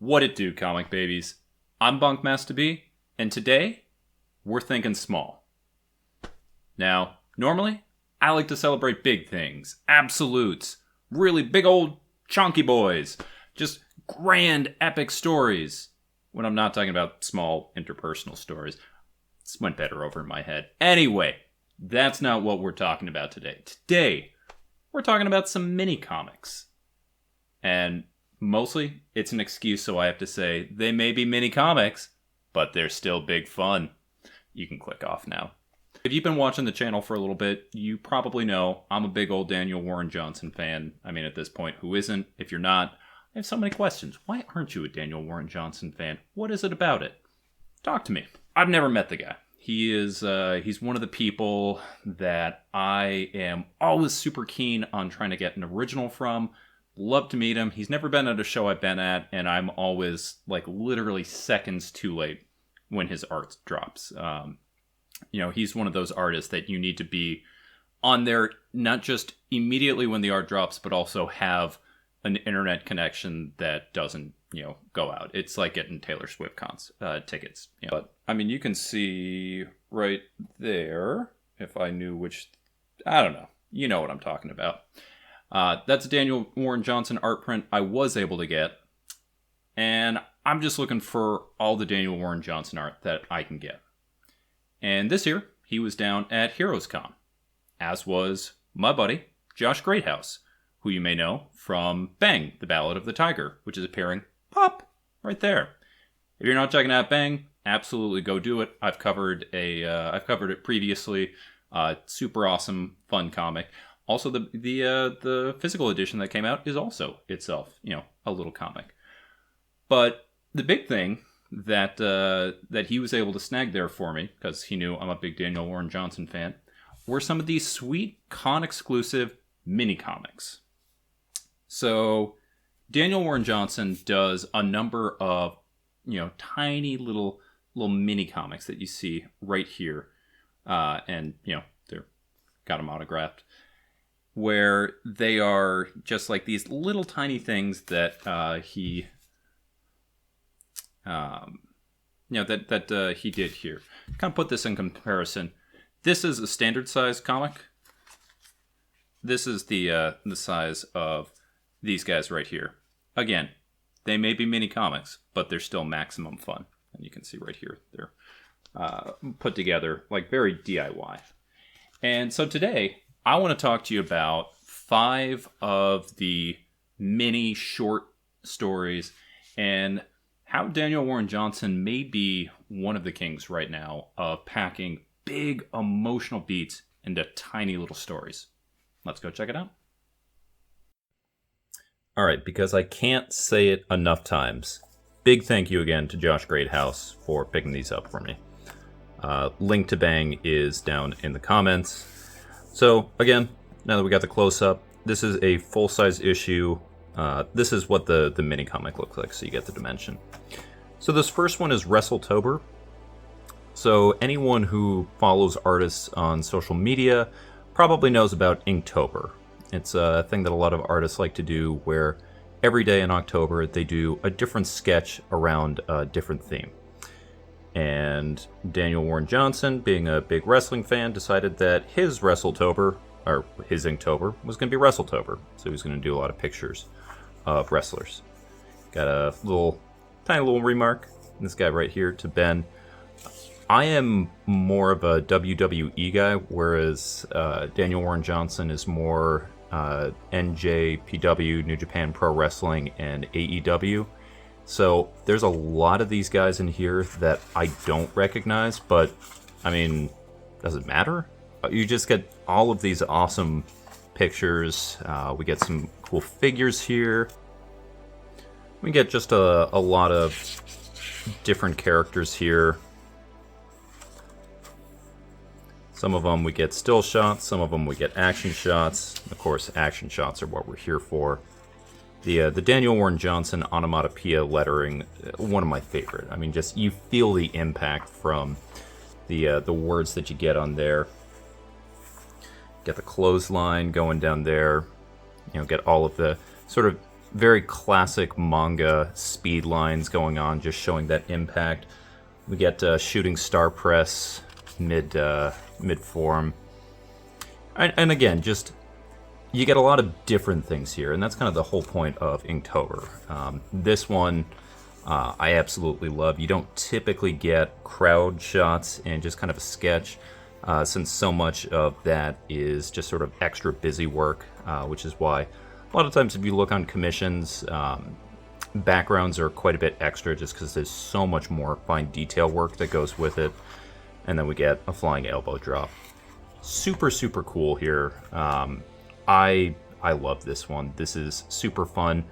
What it do, comic babies? I'm Bunkmaster B, and today, we're thinking small. Now, normally, I like to celebrate big things, absolutes, really big old chunky boys, just grand epic stories. When I'm not talking about small interpersonal stories. This went better over in my head. Anyway, that's not what we're talking about today. Today, we're talking about some mini comics. And mostly, it's an excuse, so I have to say, they may be mini comics, but they're still big fun. You can click off now. If you've been watching the channel for a little bit, you probably know I'm a big old Daniel Warren Johnson fan. I mean, at this point, who isn't? If you're not, I have so many questions. Why aren't you a Daniel Warren Johnson fan? What is it about it? Talk to me. I've never met the guy. He's one of the people that I am always super keen on trying to get an original from. Love to meet him. He's never been at a show I've been at, and I'm always like literally seconds too late when his art drops. He's one of those artists that you need to be on there, not just immediately when the art drops, but also have an internet connection that doesn't, go out. It's like getting Taylor Swift tickets. But, I mean, you can see right there, if I knew which, I don't know. You know what I'm talking about. That's a Daniel Warren Johnson art print I was able to get. And I'm just looking for all the Daniel Warren Johnson art that I can get. And this year, he was down at Heroes Con, as was my buddy, Josh Greathouse, who you may know from Bang, the Ballad of the Tiger, which is appearing pop right there. If you're not checking out Bang, absolutely go do it. I've covered it previously. Super awesome, fun comic. Also, the physical edition that came out is also itself, a little comic. But the big thing that he was able to snag there for me, because he knew I'm a big Daniel Warren Johnson fan, were some of these sweet con-exclusive mini comics. So Daniel Warren Johnson does a number of, tiny little mini comics that you see right here, and they're got them autographed, where they are just like these little tiny things that he did here. Kind of put this in comparison. This is a standard size comic. This is the size of these guys right here. Again, they may be mini comics, but they're still maximum fun. And you can see right here, they're put together like very DIY. And so today, I want to talk to you about 5 of the mini short stories and how Daniel Warren Johnson may be one of the kings right now of packing big emotional beats into tiny little stories. Let's go check it out. All right, because I can't say it enough times, big thank you again to Josh Greathouse for picking these up for me. Link to Bang is down in the comments. So again, now that we got the close-up, this is a full-size issue. This is what the mini comic looks like, so you get the dimension. So this first one is Wrestletober. So anyone who follows artists on social media probably knows about Inktober. It's a thing that a lot of artists like to do where every day in October they do a different sketch around a different theme. And Daniel Warren Johnson, being a big wrestling fan, decided that his Wrestletober, or his Inktober, was going to be Wrestletober. So he was going to do a lot of pictures of wrestlers. Got a tiny little remark. This guy right here to Ben. I am more of a WWE guy, whereas Daniel Warren Johnson is more NJPW, New Japan Pro Wrestling, and AEW. So there's a lot of these guys in here that I don't recognize, but I mean, does it matter? You just get all of these awesome pictures. We get some cool figures here. We get just a lot of different characters here. Some of them we get still shots, some of them we get action shots. Of course, action shots are what we're here for. The Daniel Warren Johnson onomatopoeia lettering, one of my favorite. I mean, just you feel the impact from the words that you get on there. Get the clothesline going down there. Get all of the sort of very classic manga speed lines going on, just showing that impact. We get shooting star press mid form, and again, just you get a lot of different things here, and that's kind of the whole point of Inktober. This one I absolutely love. You don't typically get crowd shots and just kind of a sketch, since so much of that is just sort of extra busy work, which is why a lot of times if you look on commissions, backgrounds are quite a bit extra just because there's so much more fine detail work that goes with it. And then we get a flying elbow drop. Super, super cool here. I love this one. This is super fun.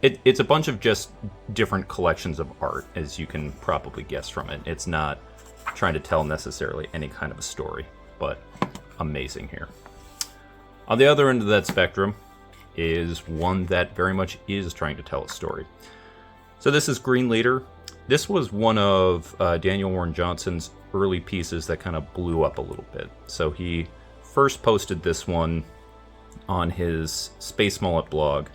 It's a bunch of just different collections of art, as you can probably guess from it. It's not trying to tell necessarily any kind of a story, but amazing here. On the other end of that spectrum is one that very much is trying to tell a story. So this is Green Leader. This was one of Daniel Warren Johnson's early pieces that kind of blew up a little bit. So he first posted this one on his Space Mullet blog,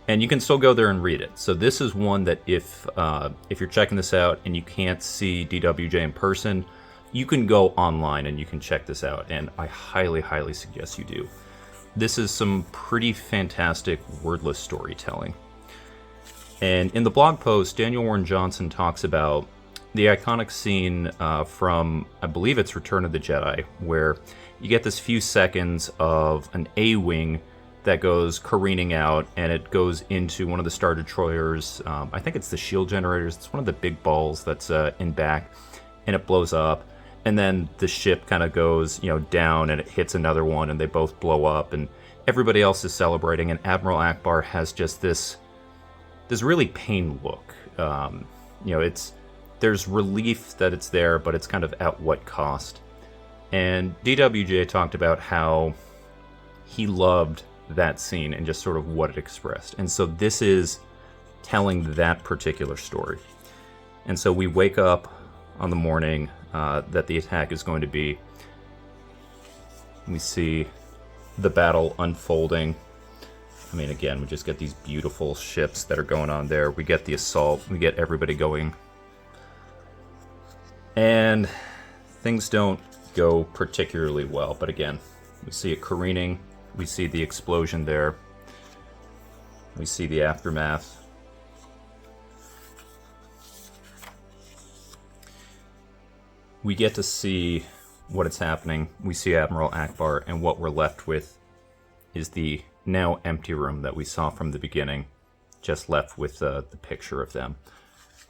and you can still go there and read it. So this is one that if you're checking this out and you can't see DWJ in person, you can go online and you can check this out, and I highly, highly suggest you do. This is some pretty fantastic wordless storytelling. And in the blog post, Daniel Warren Johnson talks about the iconic scene from, I believe it's Return of the Jedi, where you get this few seconds of an A-wing that goes careening out, and it goes into one of the Star Destroyers. I think it's the shield generators. It's one of the big balls that's in back, and it blows up. And then the ship kind of goes, down, and it hits another one, and they both blow up, and everybody else is celebrating. And Admiral Akbar has just this really pained look. There's relief that it's there, but it's kind of at what cost. And DWJ talked about how he loved that scene and just sort of what it expressed. And so this is telling that particular story. And so we wake up on the morning that the attack is going to be. We see the battle unfolding. I mean, again, we just get these beautiful ships that are going on there. We get the assault. We get everybody going. And things don't go particularly well. But again, we see it careening. We see the explosion there. We see the aftermath. We get to see what is happening. We see Admiral Akbar, and what we're left with is the now empty room that we saw from the beginning, just left with the picture of them.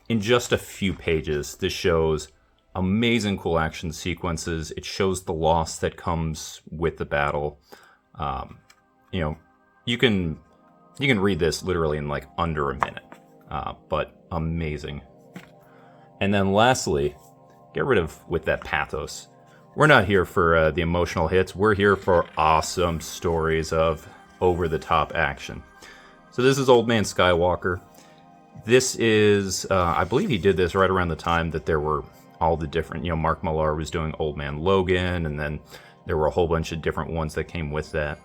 In just a few pages, this shows amazing cool action sequences. It shows the loss that comes with the battle. You can read this literally in like under a minute, but amazing. And then lastly, get rid of with that pathos. We're not here for the emotional hits. We're here for awesome stories of over-the-top action. So this is Old Man Skywalker. This is, I believe he did this right around the time that there were all the different, Mark Millar was doing Old Man Logan, and then there were a whole bunch of different ones that came with that.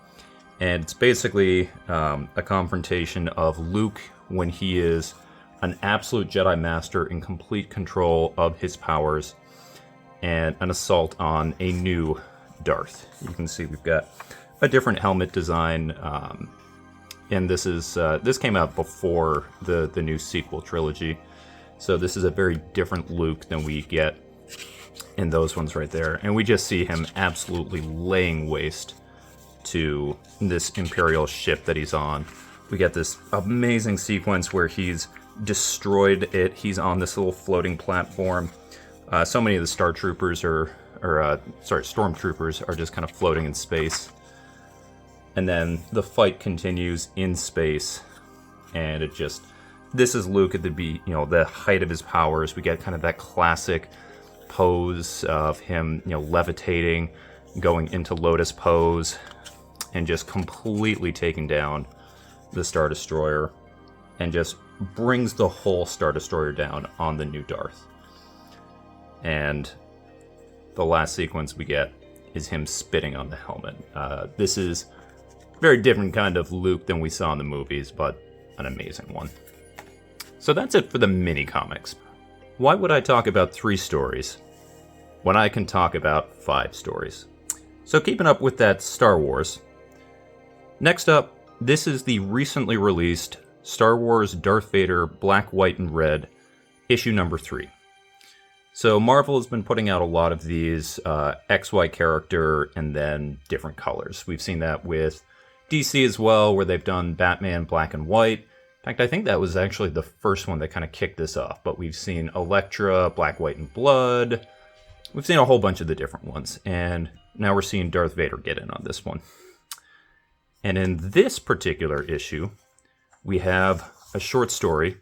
And it's basically a confrontation of Luke when he is an absolute Jedi Master in complete control of his powers, and an assault on a new Darth. You can see we've got a different helmet design, and this came out before the new sequel trilogy, so this is a very different Luke than we get in those ones right there, and we just see him absolutely laying waste to this Imperial ship that he's on. We get this amazing sequence where he's destroyed it. He's on this little floating platform. So many of the stormtroopers are just kind of floating in space. And then the fight continues in space, and this is Luke at the height of his powers. We get kind of that classic pose of him, levitating, going into Lotus pose, and just completely taking down the Star Destroyer, and just brings the whole Star Destroyer down on the new Darth. And the last sequence we get is him spitting on the helmet. This is a very different kind of Luke than we saw in the movies, but an amazing one. So that's it for the mini comics. Why would I talk about 3 stories when I can talk about 5 stories? So keeping up with that Star Wars. Next up, this is the recently released Star Wars Darth Vader Black, White, and Red, issue number 3. So Marvel has been putting out a lot of these XY character and then different colors. We've seen that with DC as well, where they've done Batman Black and White. In fact, I think that was actually the first one that kind of kicked this off. But we've seen Elektra, Black, White, and Blood. We've seen a whole bunch of the different ones. And now we're seeing Darth Vader get in on this one. And in this particular issue, we have a short story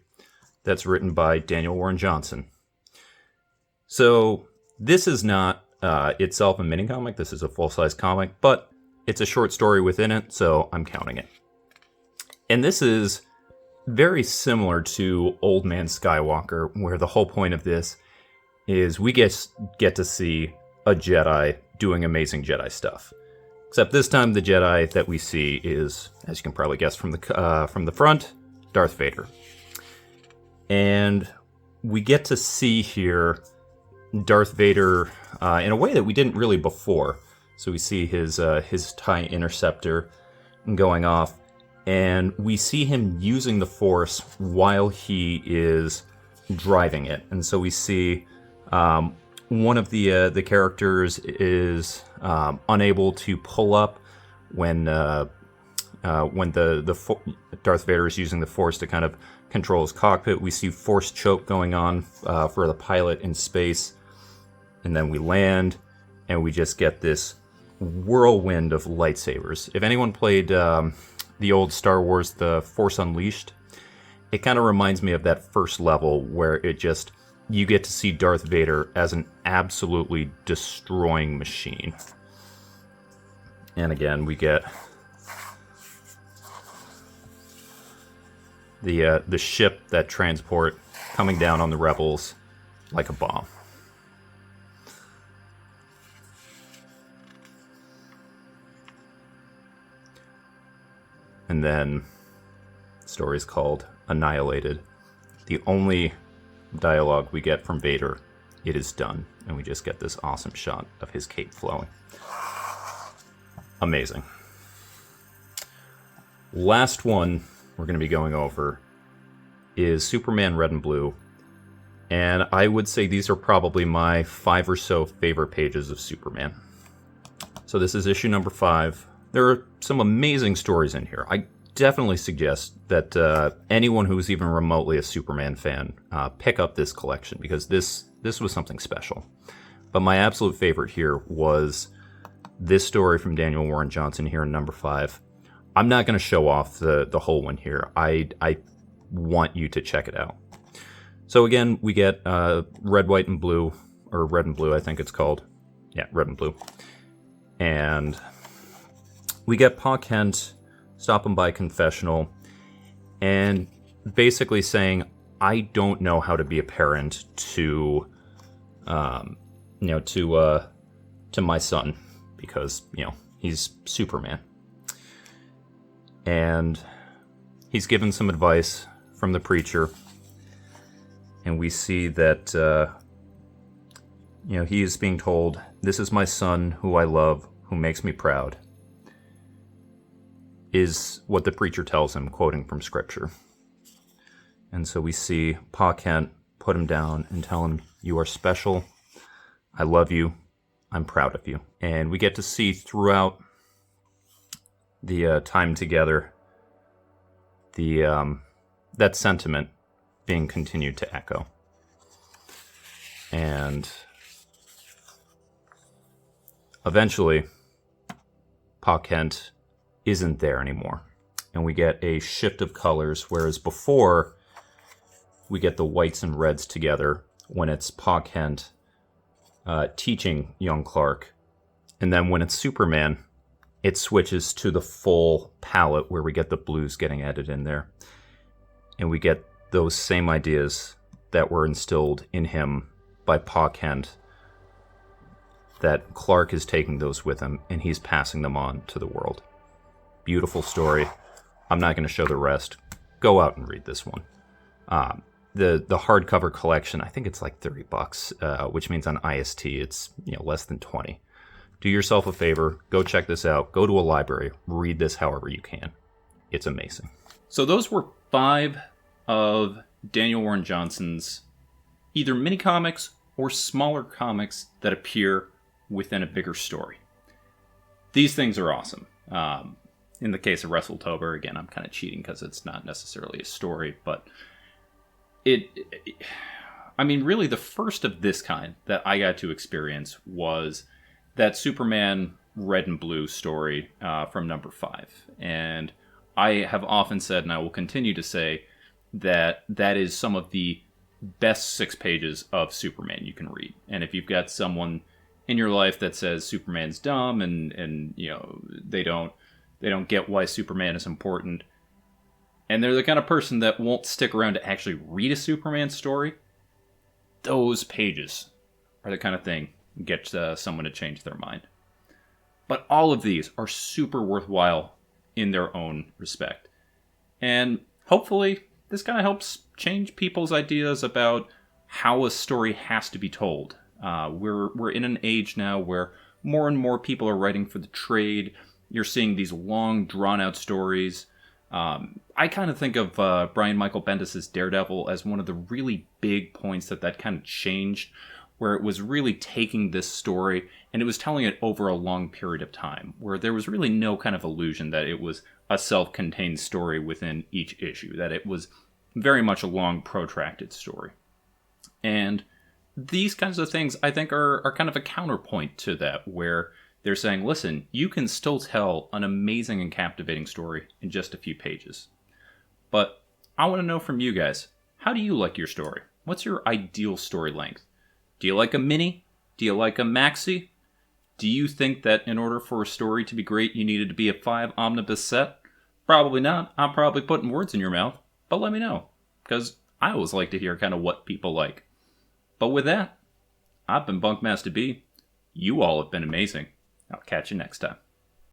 that's written by Daniel Warren Johnson. So this is not itself a mini comic. This is a full-size comic, but it's a short story within it, so I'm counting it. And this is very similar to Old Man Skywalker, where the whole point of this is we get to see a Jedi doing amazing Jedi stuff. Except this time the Jedi that we see is, as you can probably guess from the front, Darth Vader. And we get to see here Darth Vader in a way that we didn't really before. So we see his TIE interceptor going off, and we see him using the Force while he is driving it. And so we see one of the characters is unable to pull up when Darth Vader is using the Force to kind of control his cockpit. We see Force choke going on for the pilot in space, and then we land, and we just get this whirlwind of lightsabers. If anyone played the old Star Wars, The Force Unleashed, it kind of reminds me of that first level where you get to see Darth Vader as an absolutely destroying machine. And again, we get the ship that transport coming down on the rebels like a bomb. And then the story is called Annihilated. The only dialogue we get from Vader, "It is done," and we just get this awesome shot of his cape flowing. Amazing. Last one we're going to be going over is Superman Red and Blue, and I would say these are probably my 5 or so favorite pages of Superman. So this is issue number 5. There are some amazing stories in here. I definitely suggest that anyone who's even remotely a Superman fan pick up this collection, because this was something special. But my absolute favorite here was this story from Daniel Warren Johnson here in number 5. I'm not going to show off the whole one here. I want you to check it out. So again, we get Red, White, and Blue, or Red and Blue, I think it's called. Yeah, Red and Blue. And we get Pa Kent stopping by confessional and basically saying, I don't know how to be a parent to my son, because, he's Superman. And he's given some advice from the preacher, and we see that, he is being told, "This is my son who I love, who makes me proud," is what the preacher tells him, quoting from scripture. And so we see Pa Kent put him down and tell him, "You are special. I love you. I'm proud of you." And we get to see throughout the time together that sentiment being continued to echo. And eventually, Pa Kent isn't there anymore. And we get a shift of colors, whereas before, we get the whites and reds together when it's Pa Kent teaching young Clark. And then when it's Superman, it switches to the full palette where we get the blues getting added in there. And we get those same ideas that were instilled in him by Pa Kent, that Clark is taking those with him and he's passing them on to the world. Beautiful story. I'm not going to show the rest. go out and read this one. The hardcover collection, I think it's like $30, which means on IST it's less than 20. Do yourself a favor, go check this out. Go to a library, read this however you can. It's amazing. So those were 5 of Daniel Warren Johnson's either mini comics or smaller comics that appear within a bigger story. These things are awesome. In the case of Wrestletober, again, I'm kind of cheating because it's not necessarily a story, but really the first of this kind that I got to experience was that Superman Red and Blue story from number 5. And I have often said, and I will continue to say, that is some of the best 6 pages of Superman you can read. And if you've got someone in your life that says Superman's dumb and they don't get why Superman is important, and they're the kind of person that won't stick around to actually read a Superman story, those pages are the kind of thing that gets someone to change their mind. But all of these are super worthwhile in their own respect. And hopefully this kind of helps change people's ideas about how a story has to be told. We're in an age now where more and more people are writing for the trade. You're seeing these long, drawn-out stories. I kind of think of Brian Michael Bendis' Daredevil as one of the really big points that kind of changed, where it was really taking this story and it was telling it over a long period of time, where there was really no kind of illusion that it was a self-contained story within each issue, that it was very much a long, protracted story. And these kinds of things, I think, are kind of a counterpoint to that, where they're saying, listen, you can still tell an amazing and captivating story in just a few pages. But I want to know from you guys, how do you like your story? What's your ideal story length? Do you like a mini? Do you like a maxi? Do you think that in order for a story to be great, you needed to be a 5 omnibus set? Probably not. I'm probably putting words in your mouth. But let me know, because I always like to hear kind of what people like. But with that, I've been Bunkmaster B. You all have been amazing. I'll catch you next time.